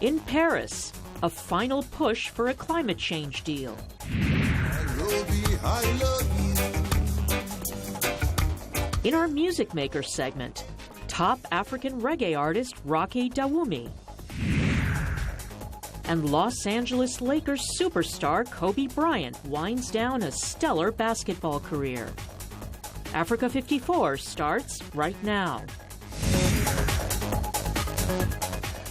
In Paris, a final push for a climate change deal. In our Music Maker segment, top African reggae artist Rocky Dawumi. And Los Angeles Lakers superstar Kobe Bryant winds down a stellar basketball career. Africa 54 starts right now.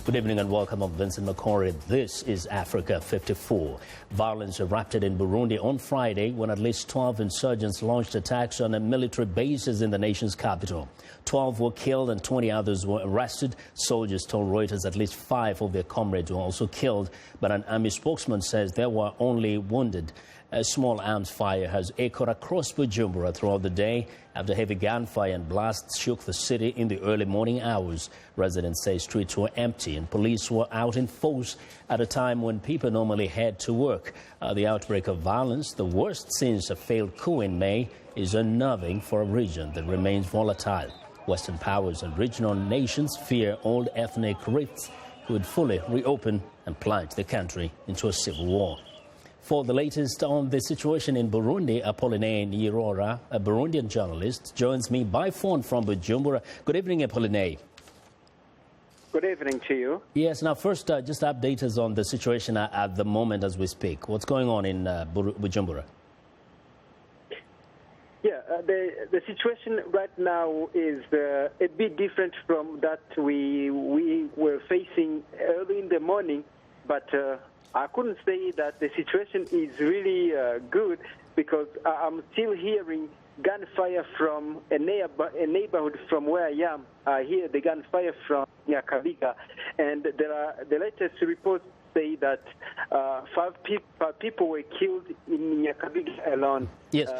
Good evening and welcome. I'm Vincent Makori. This is Africa 54. Violence erupted in Burundi on Friday when at least 12 insurgents launched attacks on military bases in the nation's capital. 12 were killed and 20 others were arrested. Soldiers told Reuters at least 5 of their comrades were also killed, but an army spokesman says there were only wounded. A small arms fire has echoed across Bujumbura throughout the day after heavy gunfire and blasts shook the city in the early morning hours. Residents say streets were empty and police were out in force at a time when people normally head to work. The outbreak of violence, the worst since a failed coup in May, is unnerving for a region that remains volatile. Western powers and regional nations fear old ethnic rifts could fully reopen and plunge the country into a civil war. For the latest on the situation in Burundi, Apollinaire Nirora, a Burundian journalist, joins me by phone from Bujumbura. Good evening, Apollinaire. Good evening to you. Yes, now first, just update us on the situation at the moment as we speak. What's going on in Bujumbura? Yeah, the situation right now is a bit different from that we were facing early in the morning, but I couldn't say that the situation is really good because I'm still hearing gunfire from a neighborhood from where I am. I hear the gunfire from Nyakabiga, and the latest reports say that 5 people were killed in Nyakabiga alone. Yes.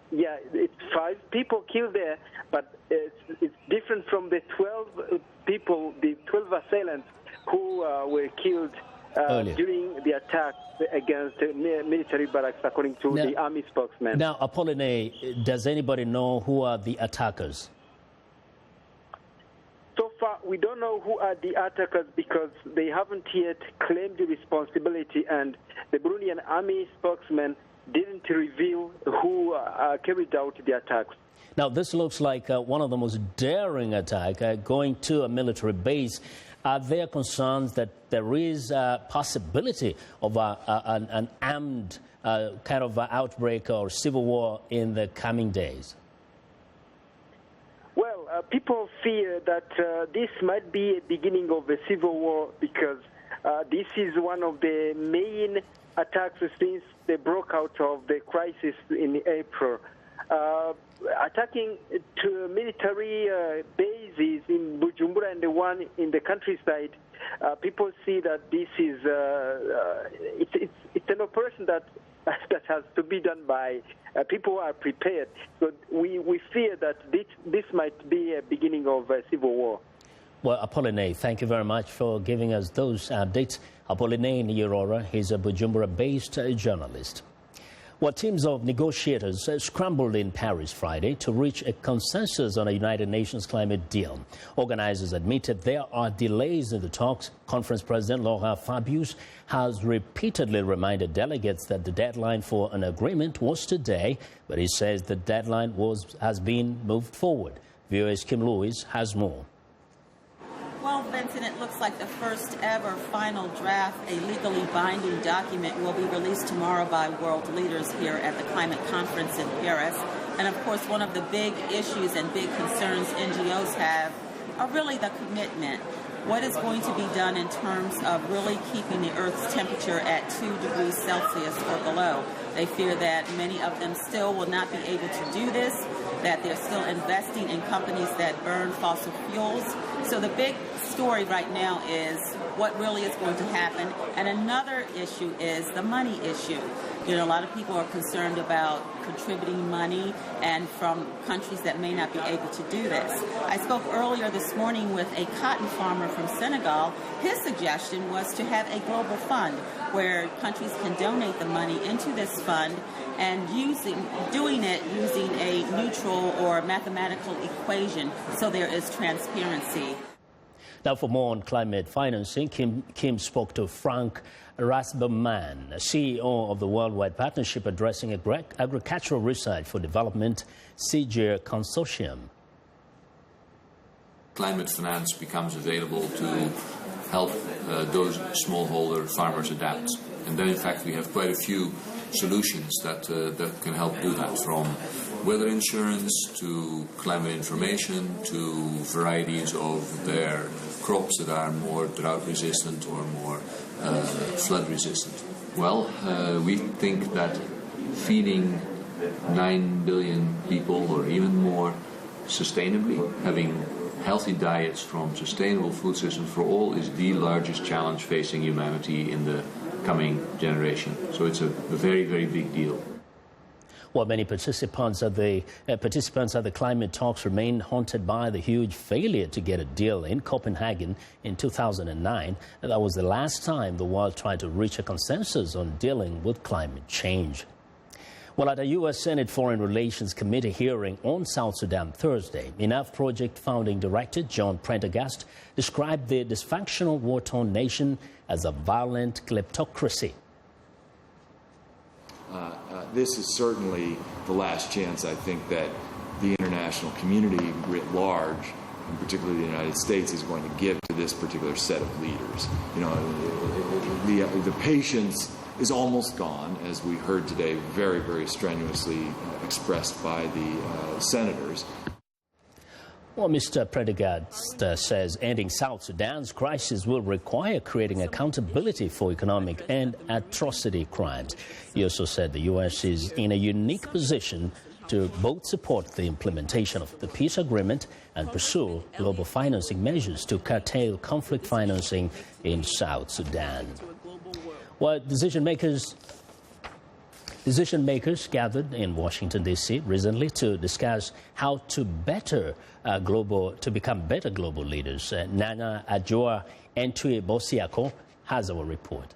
It's 5 people killed there, but it's different from the 12 people, the 12 assailants who were killed during the attack against military barracks, according to the army spokesman. Now, Apollinaire, does anybody know who are the attackers? So far, we don't know who are the attackers because they haven't yet claimed the responsibility, and the Burundian army spokesman didn't reveal who carried out the attacks. Now, this looks like one of the most daring attacks going to a military base. Are there concerns that there is a possibility of an armed kind of outbreak or civil war in the coming days? Well, people fear that this might be a beginning of a civil war because this is one of the main attacks since they broke out of the crisis in April. Attacking to military bases in Bujumbura and the one in the countryside, people see that this is it's an operation that has to be done by people who are prepared. So we fear that this might be a beginning of a civil war. Well, Apollinaire, thank you very much for giving us those updates. Apollinaire Nirora, he's a Bujumbura-based journalist. Well, teams of negotiators scrambled in Paris Friday to reach a consensus on a United Nations climate deal. Organizers admitted there are delays in the talks. Conference President Laurent Fabius has repeatedly reminded delegates that the deadline for an agreement was today, but he says the deadline has been moved forward. VOA's Kim Lewis has more. Well, Vincent, it looks like the first ever final draft, a legally binding document, will be released tomorrow by world leaders here at the climate conference in Paris. And of course, one of the big issues and big concerns NGOs have are really the commitment. What is going to be done in terms of really keeping the Earth's temperature at 2 degrees Celsius or below? They fear that many of them still will not be able to do this, that they're still investing in companies that burn fossil fuels. So the big story right now is what really is going to happen. And another issue is the money issue. You know, a lot of people are concerned about contributing money and from countries that may not be able to do this. I spoke earlier this morning with a cotton farmer from Senegal. His suggestion was to have a global fund where countries can donate the money into this fund and doing it using a neutral or mathematical equation so there is transparency. Now, for more on climate financing, Kim spoke to Frank Rasberman, CEO of the Worldwide Partnership Addressing Agricultural Research for Development, CGIR Consortium. Climate finance becomes available to help those smallholder farmers adapt. And then, in fact, we have quite a few solutions that can help do that, from weather insurance to climate information to varieties of their crops that are more drought resistant or more flood resistant. Well, we think that feeding 9 billion people or even more sustainably, having healthy diets from sustainable food systems for all, is the largest challenge facing humanity in the coming generation. So it's a very, very big deal. While many participants at the climate talks remain haunted by the huge failure to get a deal in Copenhagen in 2009, that was the last time the world tried to reach a consensus on dealing with climate change. Well, at a U.S. Senate Foreign Relations Committee hearing on South Sudan Thursday, Enough Project founding director John Prendergast described the dysfunctional war-torn nation as a violent kleptocracy. This is certainly the last chance, I think, that the international community writ large, and particularly the United States, is going to give to this particular set of leaders. You know, the patience is almost gone, as we heard today, very, very strenuously expressed by the senators. Well, Mr. Prendergast says ending South Sudan's crisis will require creating accountability for economic and atrocity crimes. He also said the U.S. is in a unique position to both support the implementation of the peace agreement and pursue global financing measures to curtail conflict financing in South Sudan. Well, decision makers gathered in Washington, D.C. recently to discuss how to become better global leaders. Nana Adjoa Entui Bosiako has our report.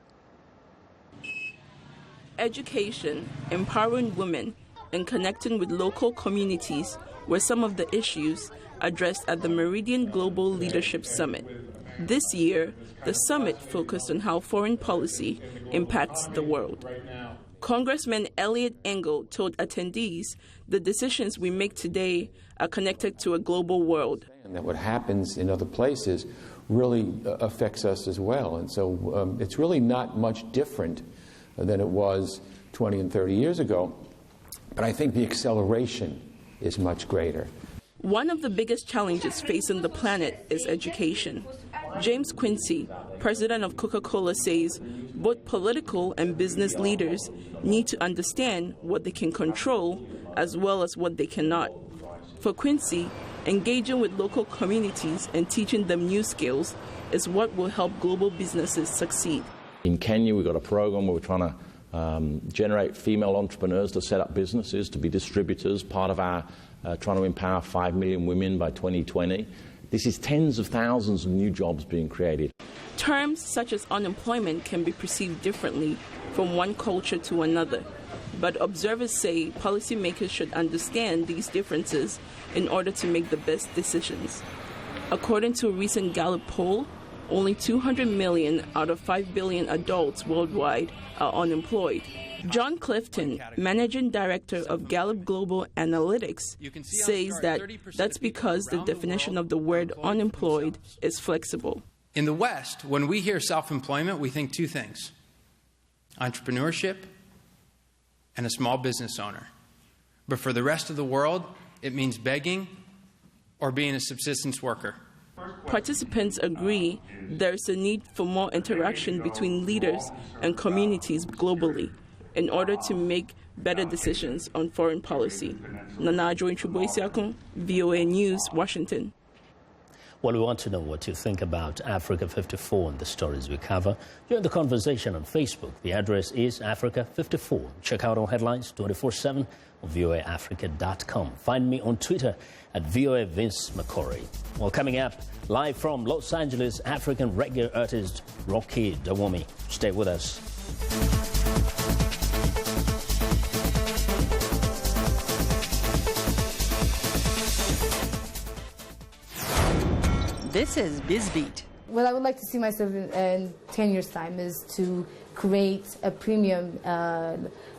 Education, empowering women, and connecting with local communities were some of the issues addressed at the Meridian Global Leadership Summit. This year, the summit focused on how foreign policy impacts the world. Congressman Eliot Engel told attendees the decisions we make today are connected to a global world. And that what happens in other places really affects us as well. And so it's really not much different than it was 20 and 30 years ago. But I think the acceleration is much greater. One of the biggest challenges facing the planet is education. James Quincy, president of Coca-Cola, says both political and business leaders need to understand what they can control as well as what they cannot. For Quincy, engaging with local communities and teaching them new skills is what will help global businesses succeed. In Kenya, we've got a program where we're trying to generate female entrepreneurs to set up businesses, to be distributors, part of our trying to empower 5 million women by 2020. This is tens of thousands of new jobs being created. Terms such as unemployment can be perceived differently from one culture to another, but observers say policymakers should understand these differences in order to make the best decisions. According to a recent Gallup poll, only 200 million out of 5 billion adults worldwide are unemployed. John Clifton, managing director of Gallup Global Analytics, says that that's because the definition of the word unemployed is flexible. In the West, when we hear self-employment, we think two things: entrepreneurship and a small business owner. But for the rest of the world, it means begging or being a subsistence worker. Participants agree there's a need for more interaction between leaders and communities globally in order to make better decisions on foreign policy. Nana Adjoa, VOA News, Washington. Well, we want to know what you think about Africa 54 and the stories we cover. Join the conversation on Facebook. The address is Africa 54. Check out our headlines 24/7 on voaafrica.com. Find me on Twitter at VOA Vince Makori. Well, coming up, live from Los Angeles, African reggae artist Rocky Dawomi. Stay with us. This is BizBeat. What I would like to see myself in 10 years' time is to create a premium a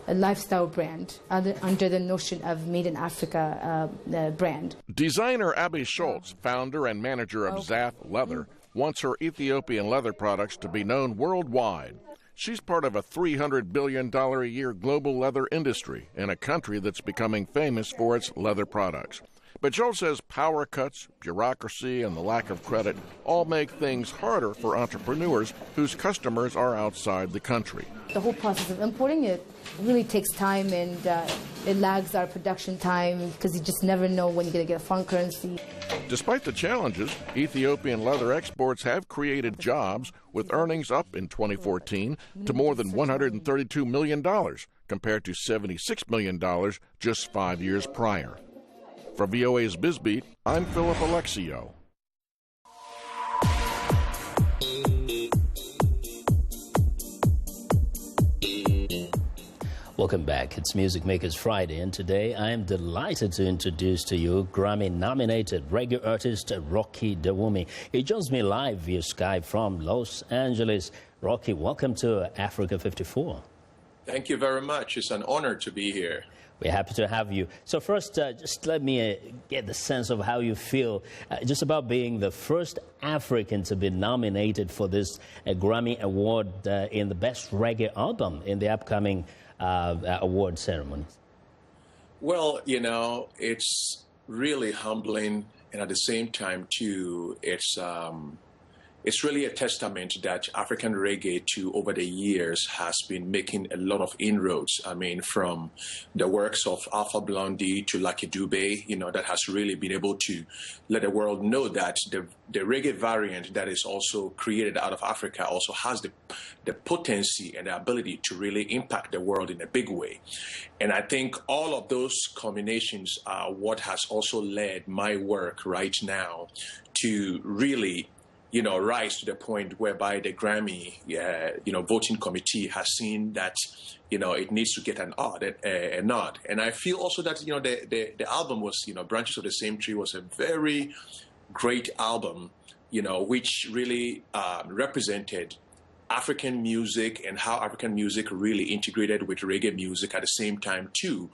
lifestyle brand under the notion of Made in Africa brand. Designer Abby Schultz, founder and manager of Zath Leather, wants her Ethiopian leather products to be known worldwide. She's part of a $300 billion a year global leather industry in a country that's becoming famous for its leather products. But Schultz says power cuts, bureaucracy, and the lack of credit all make things harder for entrepreneurs whose customers are outside the country. The whole process of importing it really takes time, and it lags our production time because you just never know when you're going to get a foreign currency. Despite the challenges, Ethiopian leather exports have created jobs, with earnings up in 2014 to more than $132 million, compared to $76 million just 5 years prior. For VOA's BizBeat, I'm Philip Alexio. Welcome back. It's Music Makers Friday, and today I am delighted to introduce to you Grammy-nominated reggae artist Rocky Dewumi. He joins me live via Skype from Los Angeles. Rocky, welcome to Africa 54. Thank you very much. It's an honor to be here. We're happy to have you. So first, just let me get the sense of how you feel just about being the first African to be nominated for this Grammy Award in the Best Reggae Album in the upcoming award ceremonies. Well, you know, it's really humbling, and at the same time, too, it's really a testament that African reggae, too, over the years has been making a lot of inroads. I mean, from the works of Alpha Blondy to Lucky Dube, you know, that has really been able to let the world know that the reggae variant that is also created out of Africa also has the potency and the ability to really impact the world in a big way. And I think all of those combinations are what has also led my work right now to really, you know, rise to the point whereby the Grammy, voting committee has seen that, you know, it needs to get a nod. And I feel also that, you know, the album was, you know, Branches of the Same Tree was a very great album, you know, which really represented African music and how African music really integrated with reggae music at the same time, too,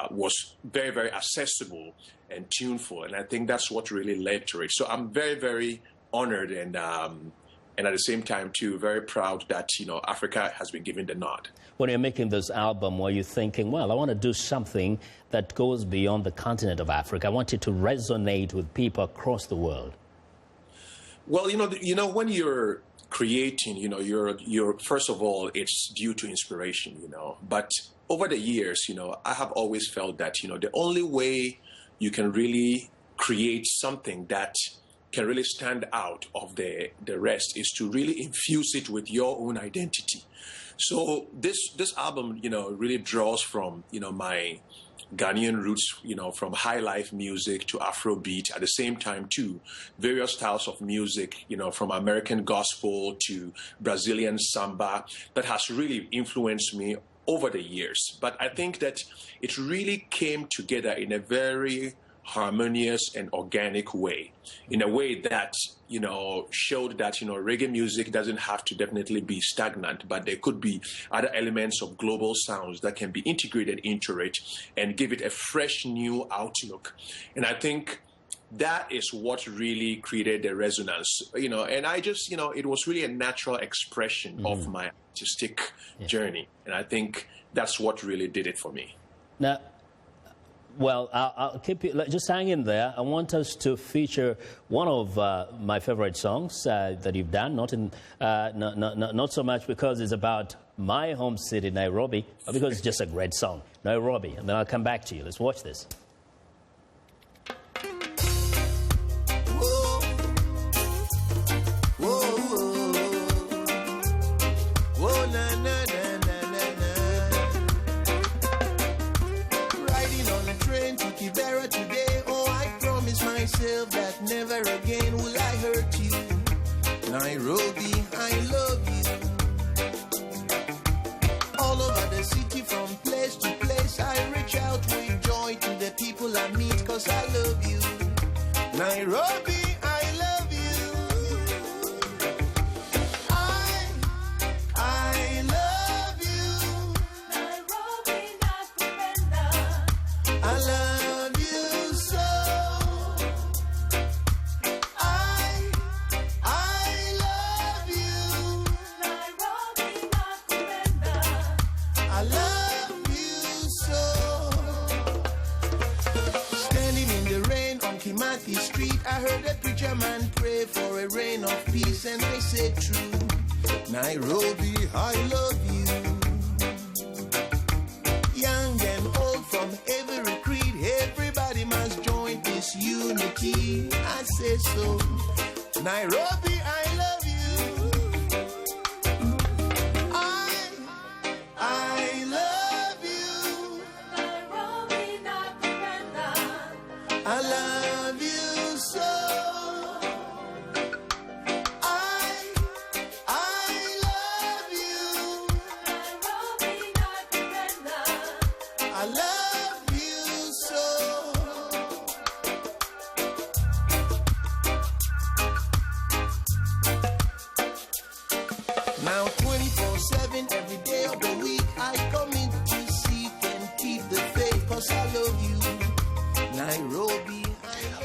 was very, very accessible and tuneful. And I think that's what really led to it. So I'm very, very honored and at the same time too very proud that, you know, Africa has been given the nod. When you're making this album, were you thinking, well, I want to do something that goes beyond the continent of Africa? I want it to resonate with people across the world. Well, you know when you're creating, you know, you're first of all, it's due to inspiration, you know. But over the years, you know, I have always felt that, you know, the only way you can really create something that can really stand out of the rest is to really infuse it with your own identity. So this album, you know, really draws from, you know, my Ghanaian roots, you know, from high life music to Afrobeat, at the same time too, various styles of music, you know, from American gospel to Brazilian samba, that has really influenced me over the years. But I think that it really came together in a very harmonious and organic way, in a way that, you know, showed that, you know, reggae music doesn't have to definitely be stagnant, but there could be other elements of global sounds that can be integrated into it and give it a fresh new outlook. And I think that is what really created the resonance, you know, and I just, you know, it was really a natural expression of my artistic journey. And I think that's what really did it for me. Now, well, I'll keep you, just hang in there. I want us to feature one of my favorite songs that you've done, not so much because it's about my home city, Nairobi, but because it's just a great song, Nairobi. And then I'll come back to you. Let's watch this. That never again will I hurt you. Nairobi, I love you. All over the city, from place to place, I reach out with joy to the people I meet, cause I love you. Nairobi, I love retreat, I heard a preacher man pray for a rain of peace, and I said true. Nairobi, I love you. Young and old from every creed, everybody must join this unity. I say so. Nairobi, I love you. I love you. Nairobi, not Brenda. I love you so. I love you so. Now 24/7 every day of the week I come in to seek and keep the faith, 'cause I love you, Nairobi.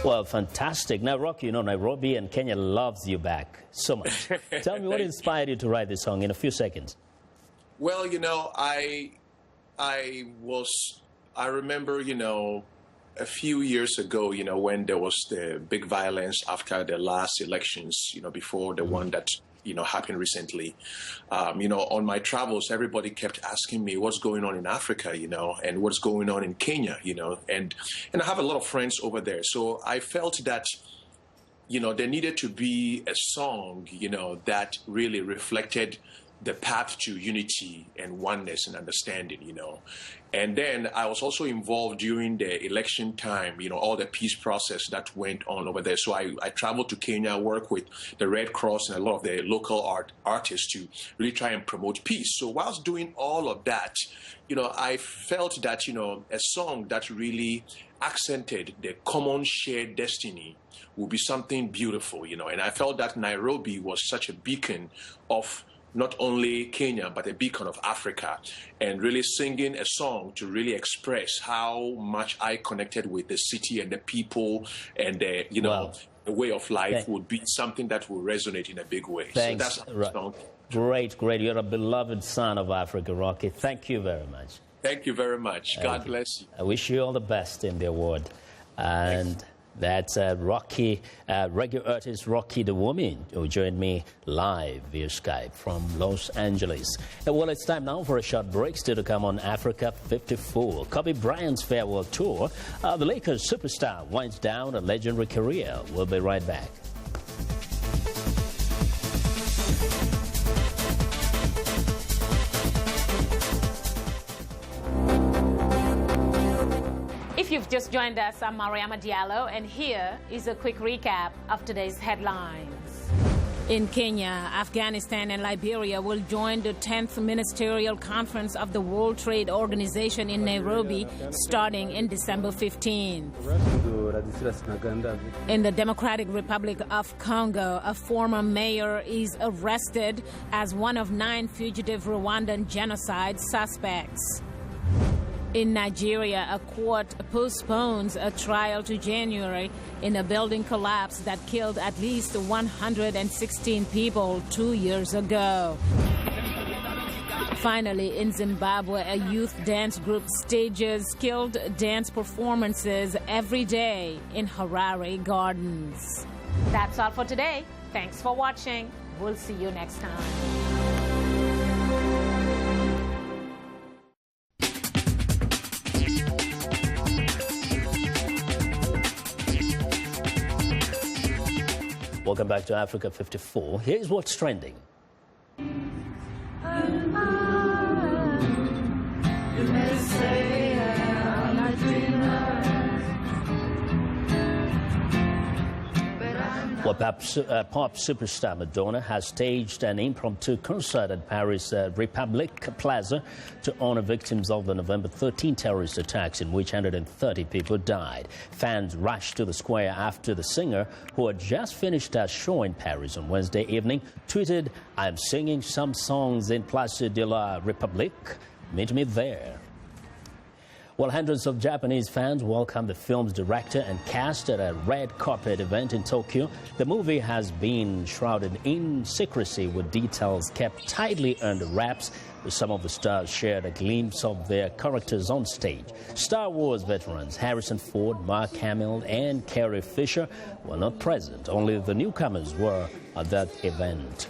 Well, fantastic. Now, Rocky, you know, Nairobi and Kenya loves you back so much. Tell me what inspired you to write this song in a few seconds. Well, you know, I remember, you know, a few years ago, you know, when there was the big violence after the last elections, you know, before the one that, you know, happened recently. You know, on my travels, everybody kept asking me what's going on in Africa, you know, and what's going on in Kenya, you know, and I have a lot of friends over there. So I felt that, you know, there needed to be a song, you know, that really reflected the path to unity and oneness and understanding, you know. And then I was also involved during the election time, you know, all the peace process that went on over there. So I traveled to Kenya, worked with the Red Cross and a lot of the local artists to really try and promote peace. So whilst doing all of that, you know, I felt that, you know, a song that really accented the common shared destiny would be something beautiful, you know. And I felt that Nairobi was such a beacon of not only Kenya, but a beacon of Africa, and really singing a song to really express how much I connected with the city and the people and the, you know, the way of life would be something that will resonate in a big way. Thanks. So that's song. Great. You're a beloved son of Africa, Rocky. Thank you very much. Thank you very much. God bless you. I wish you all the best in the award. And that's Rocky, reggae artist Rocky the Woman, who joined me live via Skype from Los Angeles. Well, it's time now for a short break. Still to come on Africa 54. Kobe Bryant's farewell tour. The Lakers superstar winds down a legendary career. We'll be right back. If you've just joined us, I'm Mariama Diallo, and here is a quick recap of today's headlines. In Kenya, Afghanistan and Liberia will join the 10th Ministerial Conference of the World Trade Organization in Nairobi starting in December 15th. In the Democratic Republic of Congo, a former mayor is arrested as one of 9 fugitive Rwandan genocide suspects. In Nigeria, a court postpones a trial to January in a building collapse that killed at least 116 people 2 years ago. Finally, in Zimbabwe, a youth dance group stages skilled dance performances every day in Harare Gardens. That's all for today. Thanks for watching. We'll see you next time. Welcome back to Africa 54. Here's what's trending. Well, pop superstar Madonna has staged an impromptu concert at Paris Republic Plaza to honor victims of the November 13 terrorist attacks in which 130 people died. Fans rushed to the square after the singer, who had just finished a show in Paris on Wednesday evening, tweeted, "I'm singing some songs in Place de la République. Meet me there." Well, hundreds of Japanese fans welcomed the film's director and cast at a red carpet event in Tokyo. The movie has been shrouded in secrecy with details kept tightly under wraps. Some of the stars shared a glimpse of their characters on stage. Star Wars veterans Harrison Ford, Mark Hamill, and Carrie Fisher were not present. Only the newcomers were at that event.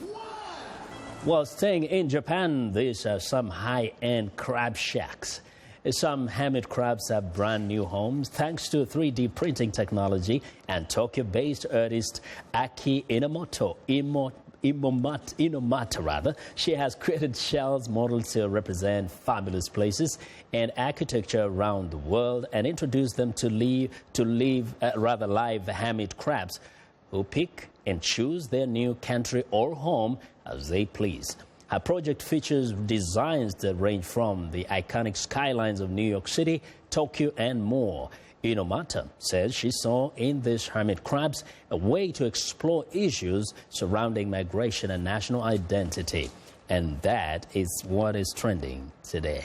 While staying in Japan, these are some high-end crab shacks. Some hermit crabs have brand new homes thanks to 3D printing technology, and Tokyo-based artist Aki Inomata, she has created shells modeled to represent fabulous places and architecture around the world and introduced them to live hermit crabs who pick and choose their new country or home as they please. Her project features designs that range from the iconic skylines of New York City, Tokyo, and more. Inomata says she saw in these hermit crabs a way to explore issues surrounding migration and national identity. And that is what is trending today.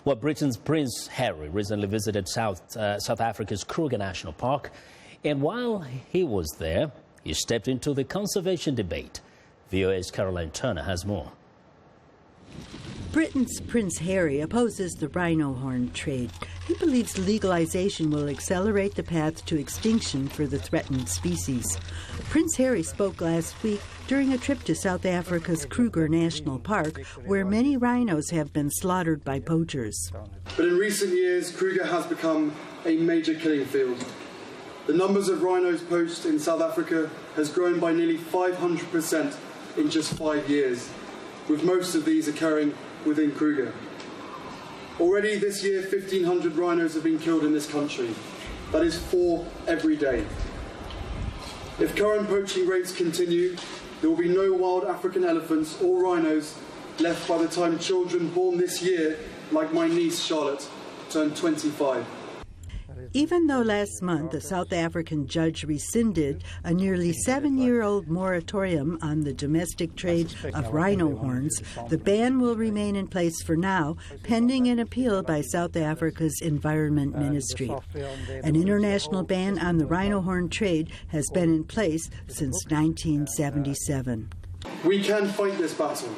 Well, Britain's Prince Harry recently visited South Africa's Kruger National Park. And while he was there, he stepped into the conservation debate. VOA's Caroline Turner has more. Britain's Prince Harry opposes the rhino horn trade. He believes legalization will accelerate the path to extinction for the threatened species. Prince Harry spoke last week during a trip to South Africa's Kruger National Park, where many rhinos have been slaughtered by poachers. But in recent years, Kruger has become a major killing field. The numbers of rhinos poached in South Africa has grown by nearly 500% in just 5 years, with most of these occurring within Kruger. Already this year, 1,500 rhinos have been killed in this country. That is 4 every day. If current poaching rates continue, there will be no wild African elephants or rhinos left by the time children born this year, like my niece Charlotte, turn 25. Even though last month a South African judge rescinded a nearly 7-year-old moratorium on the domestic trade of rhino horns, the ban will remain in place for now, pending an appeal by South Africa's Environment Ministry. An international ban on the rhino horn trade has been in place since 1977. We can fight this battle.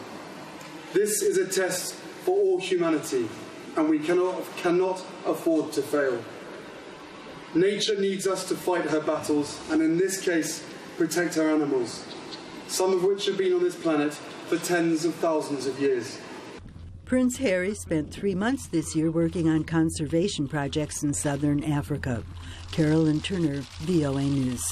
This is a test for all humanity, and we cannot afford to fail. Nature needs us to fight her battles, and in this case, protect her animals, some of which have been on this planet for tens of thousands of years. Prince Harry spent 3 months this year working on conservation projects in southern Africa. Carolyn Turner, VOA News.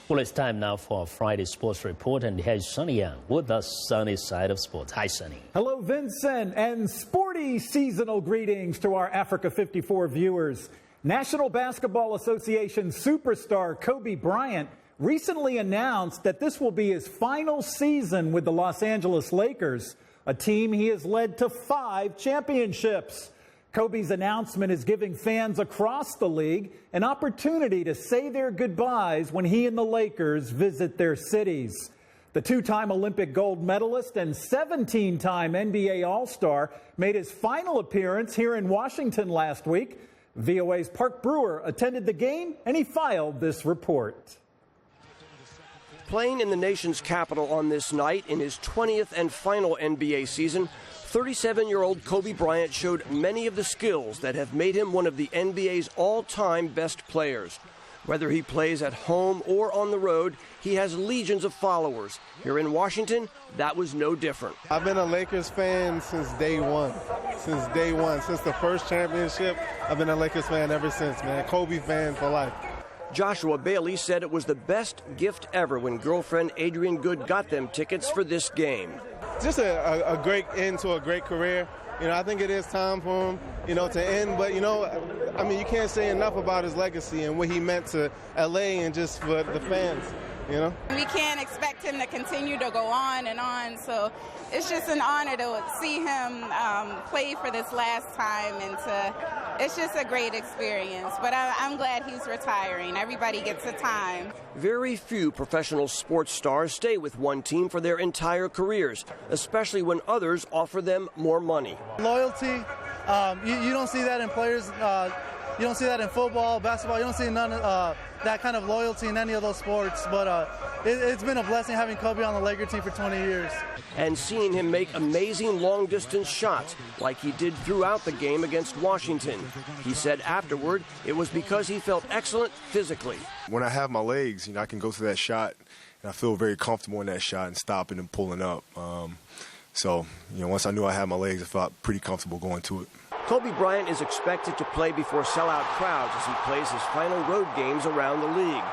Well, it's time now for our Friday Sports Report, and here's Sonny Young with the sunny side of sports. Hi, Sonny. Hello, Vincent, and sporty seasonal greetings to our Africa 54 viewers. National Basketball Association superstar Kobe Bryant recently announced that this will be his final season with the Los Angeles Lakers, a team he has led to 5 championships. Kobe's announcement is giving fans across the league an opportunity to say their goodbyes when he and the Lakers visit their cities. The 2-time Olympic gold medalist and 17-time NBA All-Star made his final appearance here in Washington last week. VOA's Park Brewer attended the game, and he filed this report. Playing in the nation's capital on this night in his 20th and final NBA season, 37-year-old Kobe Bryant showed many of the skills that have made him one of the NBA's all-time best players. Whether he plays at home or on the road, he has legions of followers. Here in Washington, that was no different. I've been a Lakers fan since day one. Since the first championship, I've been a Lakers fan ever since, man. Kobe fan for life. Joshua Bailey said it was the best gift ever when girlfriend Adrienne Good got them tickets for this game. Just a great end to a great career. You know, I think it is time for him, to end. But, you can't say enough about his legacy and what he meant to L.A. and just for the fans. you know? We can't expect him to continue to go on and on, so it's just an honor to see him play for this last time, and it's just a great experience. But I'm glad he's retiring. Everybody gets a time. Very few professional sports stars stay with one team for their entire careers, especially when others offer them more money. Loyalty, you don't see that in players. You don't see that in football, basketball. You don't see none of that kind of loyalty in any of those sports. But it's been a blessing having Kobe on the Laker team for 20 years. And seeing him make amazing long-distance shots like he did throughout the game against Washington. He said afterward it was because he felt excellent physically. When I have my legs, I can go to that shot, and I feel very comfortable in that shot and stopping and pulling up. So, once I knew I had my legs, I felt pretty comfortable going to it. Kobe Bryant is expected to play before sellout crowds as he plays his final road games around the league.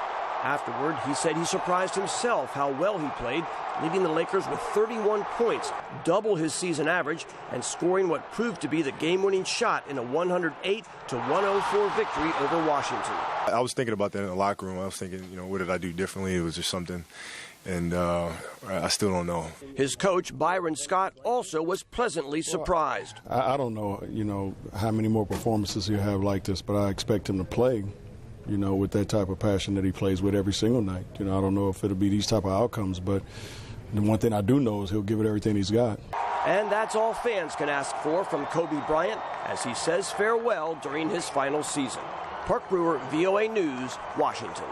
Afterward, he said he surprised himself how well he played, leading the Lakers with 31 points, double his season average, and scoring what proved to be the game-winning shot in a 108-104 victory over Washington. I was thinking about that in the locker room. I was thinking, what did I do differently? It was just something, and I still don't know. His coach, Byron Scott, also was pleasantly surprised. I don't know, how many more performances he'll have like this, but I expect him to play, with that type of passion that he plays with every single night. I don't know if it'll be these type of outcomes, but the one thing I do know is he'll give it everything he's got. And that's all fans can ask for from Kobe Bryant as he says farewell during his final season. Park Brewer, VOA News, Washington.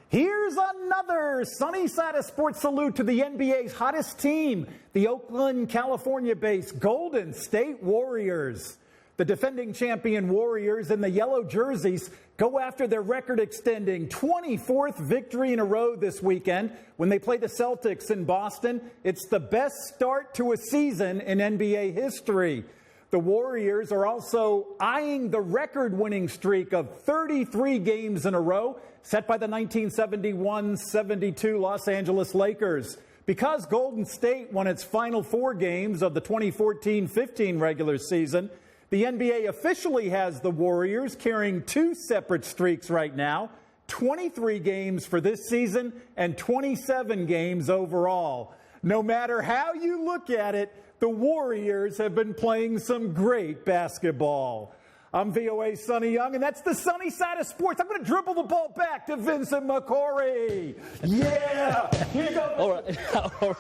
Here's another sunny side of sports salute to the NBA's hottest team, the Oakland, California-based Golden State Warriors. The defending champion Warriors in the yellow jerseys go after their record-extending 24th victory in a row this weekend when they play the Celtics in Boston. It's the best start to a season in NBA history. The Warriors are also eyeing the record-winning streak of 33 games in a row set by the 1971-72 Los Angeles Lakers. Because Golden State won its final 4 games of the 2014-15 regular season, the NBA officially has the Warriors carrying 2 separate streaks right now, 23 games for this season and 27 games overall. No matter how you look at it, the Warriors have been playing some great basketball. I'm VOA's Sonny Young, and that's the sunny side of sports. I'm going to dribble the ball back to Vincent Makori. Yeah! Here you go. All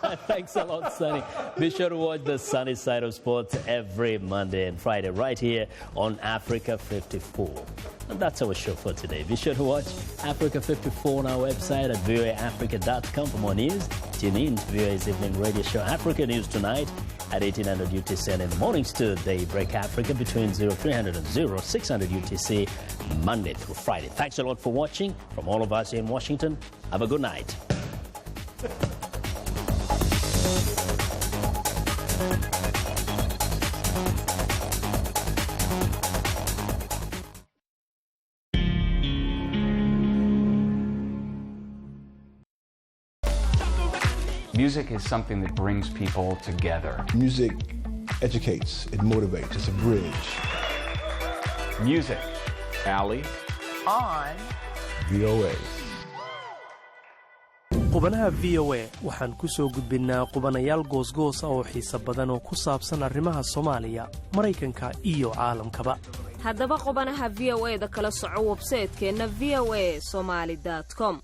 right. Thanks a lot, Sonny. Be sure to watch the sunny side of sports every Monday and Friday right here on Africa 54. And that's our show for today. Be sure to watch Africa 54 on our website at voaafrica.com for more news. Tune in to VOA's evening radio show Africa News Tonight at 1800 UTC and in the mornings to Daybreak Africa between 0300 and 0600 UTC Monday through Friday. Thanks a lot for watching. From all of us here in Washington, have a good night. Music is something that brings people together. Music educates, it motivates, it's a bridge. Music. Ali. On VOA. qubanaha VOA waxaan ku soo gudbinnaa qubanayaal goosgoos ah oo xiiso badan oo ku saabsan arrimaha Soomaaliya, Maraykanka iyo caalamkaba. haddaba qubanaha VOA-da kala soco website-keena voasomali.com.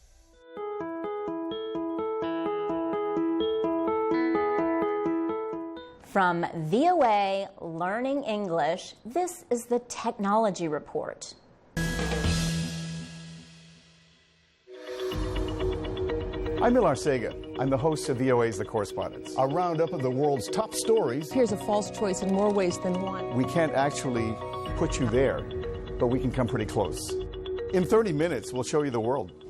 From VOA Learning English, this is the Technology Report. I'm Milar Sega. I'm the host of VOA's The Correspondents. A roundup of the world's top stories. Here's a false choice in more ways than one. We can't actually put you there, but we can come pretty close. In 30 minutes, we'll show you the world.